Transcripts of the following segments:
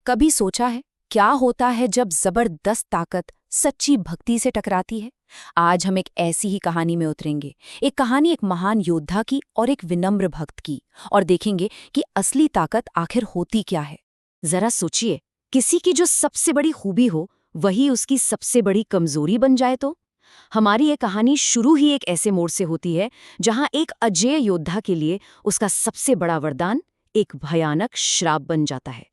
कभी सोचा है क्या होता है जब जबरदस्त ताकत सच्ची भक्ति से टकराती है? आज हम एक ऐसी ही कहानी में उतरेंगे। एक कहानी एक महान योद्धा की और एक विनम्र भक्त की, और देखेंगे कि असली ताकत आखिर होती क्या है। जरा सोचिए, किसी की जो सबसे बड़ी खूबी हो वही उसकी सबसे बड़ी कमजोरी बन जाए तो? हमारी ये कहानी शुरू ही एक ऐसे मोड़ से होती है जहां एक अजेय योद्धा के लिए उसका सबसे बड़ा वरदान एक भयानक श्राप बन जाता है।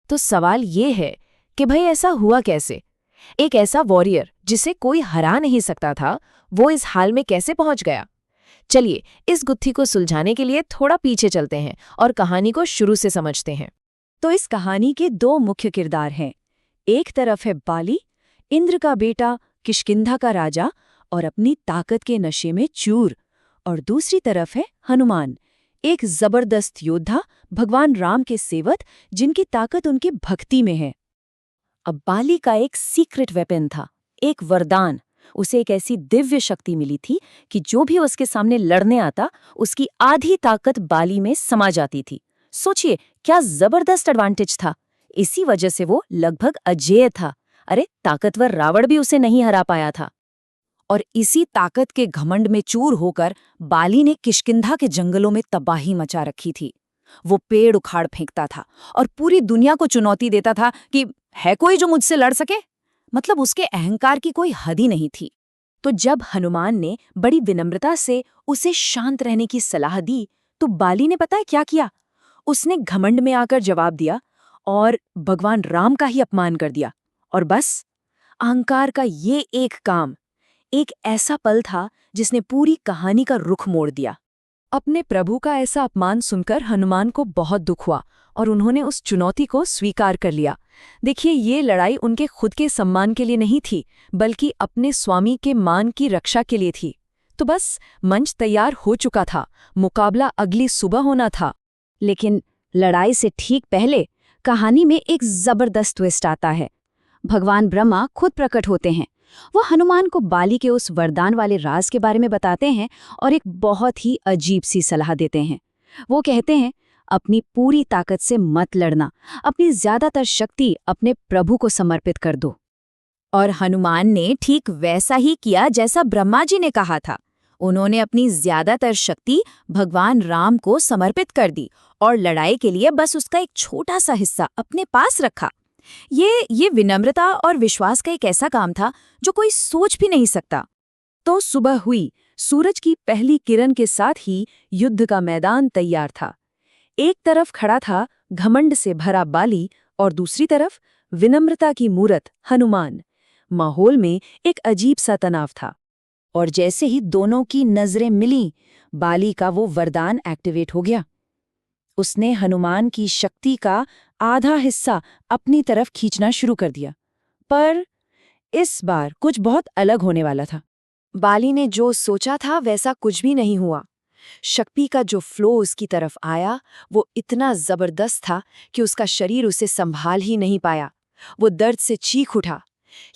तो सवाल ये है कि भाई ऐसा हुआ कैसे? एक ऐसा वॉरियर जिसे कोई हरा नहीं सकता था, वो इस हाल में कैसे पहुंच गया? चलिए इस गुत्थी को सुलझाने के लिए थोड़ा पीछे चलते हैं और कहानी को शुरू से समझते हैं। तो इस कहानी के दो मुख्य किरदार हैं। एक तरफ है बाली, इंद्र का बेटा, किष्किंधा का राजा और अपनी ताकत के नशे में चूर। और दूसरी तरफ है हनुमान, एक जबरदस्त योद्धा, भगवान राम के सेवक, जिनकी ताकत उनकी भक्ति में है। अब बाली का एक सीक्रेट वेपन था, एक वरदान। उसे एक ऐसी दिव्य शक्ति मिली थी कि जो भी उसके सामने लड़ने आता, उसकी आधी ताकत बाली में समा जाती थी। सोचिए क्या जबरदस्त एडवांटेज था। इसी वजह से वो लगभग अजेय था। अरे ताकतवर रावण भी उसे नहीं हरा पाया था। और इसी ताकत के घमंड में चूर होकर बाली ने किष्किंधा के जंगलों में तबाही मचा रखी थी। वो पेड़ उखाड़ फेंकता था और पूरी दुनिया को चुनौती देता था कि है कोई जो मुझसे लड़ सके। मतलब उसके अहंकार की कोई हद ही नहीं थी। तो जब हनुमान ने बड़ी विनम्रता से उसे शांत रहने की सलाह दी, तो बाली ने पता है क्या किया? उसने घमंड में आकर जवाब दिया और भगवान राम का ही अपमान कर दिया। और बस अहंकार का ये एक काम, एक ऐसा पल था जिसने पूरी कहानी का रुख मोड़ दिया। अपने प्रभु का ऐसा अपमान सुनकर हनुमान को बहुत दुख हुआ और उन्होंने उस चुनौती को स्वीकार कर लिया। देखिए, ये लड़ाई उनके खुद के सम्मान के लिए नहीं थी, बल्कि अपने स्वामी के मान की रक्षा के लिए थी। तो बस मंच तैयार हो चुका था, मुकाबला अगली सुबह होना था। लेकिन लड़ाई से ठीक पहले कहानी में एक जबरदस्त ट्विस्ट आता है। भगवान ब्रह्मा खुद प्रकट होते हैं। वो हनुमान को बाली के उस वरदान वाले राज के बारे में बताते हैं और एक बहुत ही अजीब सी सलाह देते हैं। वो कहते हैं, अपनी पूरी ताकत से मत लड़ना, अपनी ज्यादातर शक्ति अपने प्रभु को समर्पित कर दो। और हनुमान ने ठीक वैसा ही किया जैसा ब्रह्मा जी ने कहा था। उन्होंने अपनी ज्यादातर शक्ति भगवान राम को समर्पित कर दी और लड़ाई के लिए बस उसका एक छोटा सा हिस्सा अपने पास रखा। ये विनम्रता और विश्वास का एक ऐसा काम था जो कोई सोच भी नहीं सकता। तो सुबह हुई, सूरज की पहली किरण के साथ ही युद्ध का मैदान तैयार था। एक तरफ खड़ा था घमंड से भरा बाली और दूसरी तरफ विनम्रता की मूरत हनुमान। माहौल में एक अजीब सा तनाव था। और जैसे ही दोनों की नजरें मिलीं, बाली का वो वरदान एक्टिवेट हो गया। उसने हनुमान की शक्ति का आधा हिस्सा अपनी तरफ खींचना शुरू कर दिया। पर इस बार कुछ बहुत अलग होने वाला था। बाली ने जो सोचा था वैसा कुछ भी नहीं हुआ। शक्ति का जो फ्लो उसकी तरफ आया वो इतना जबरदस्त था कि उसका शरीर उसे संभाल ही नहीं पाया। वो दर्द से चीख उठा,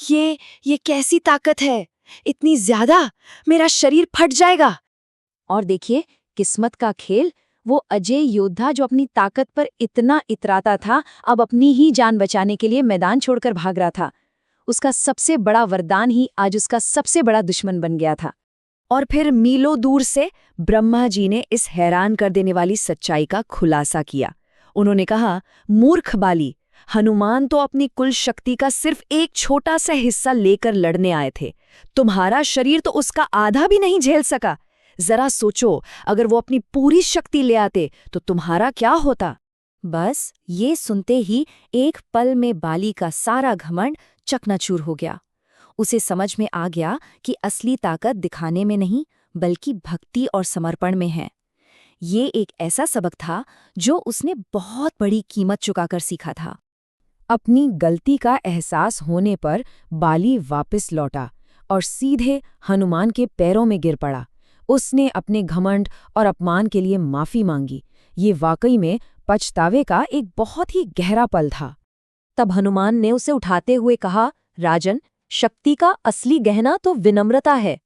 ये कैसी ताकत है, इतनी ज्यादा, मेरा शरीर फट जाएगा। और देखिए किस्मत का खेल, वो अजेय योद्धा जो अपनी ताकत पर इतना इतराता था, अब अपनी ही जान बचाने के लिए मैदान छोड़कर भाग रहा था। उसका सबसे बड़ा वरदान ही आज उसका सबसे बड़ा दुश्मन बन गया था। और फिर मीलों दूर से ब्रह्मा जी ने इस हैरान कर देने वाली सच्चाई का खुलासा किया। उन्होंने कहा, मूर्ख बाली, हनुमान तो अपनी कुल शक्ति का सिर्फ एक छोटा सा हिस्सा लेकर लड़ने आए थे। तुम्हारा शरीर तो उसका आधा भी नहीं झेल सका। जरा सोचो, अगर वो अपनी पूरी शक्ति ले आते तो तुम्हारा क्या होता? बस ये सुनते ही एक पल में बाली का सारा घमंड चकनाचूर हो गया। उसे समझ में आ गया कि असली ताकत दिखाने में नहीं, बल्कि भक्ति और समर्पण में है। ये एक ऐसा सबक था जो उसने बहुत बड़ी कीमत चुकाकर सीखा था। अपनी गलती का एहसास होने पर बाली वापस लौटा और सीधे हनुमान के पैरों में गिर पड़ा। उसने अपने घमंड और अपमान के लिए माफी मांगी। ये वाकई में पछतावे का एक बहुत ही गहरा पल था। तब हनुमान ने उसे उठाते हुए कहा, राजन, शक्ति का असली गहना तो विनम्रता है।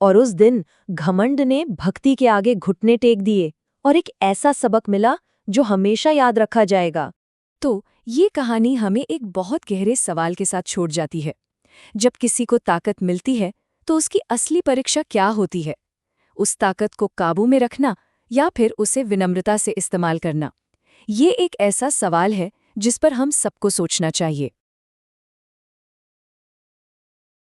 और उस दिन घमंड ने भक्ति के आगे घुटने टेक दिए और एक ऐसा सबक मिला जो हमेशा याद रखा जाएगा। तो ये कहानी हमें एक बहुत गहरे सवाल के साथ छोड़ जाती है। जब किसी को ताकत मिलती है तो उसकी असली परीक्षा क्या होती है? उस ताकत को काबू में रखना या फिर उसे विनम्रता से इस्तेमाल करना? ये एक ऐसा सवाल है जिस पर हम सबको सोचना चाहिए।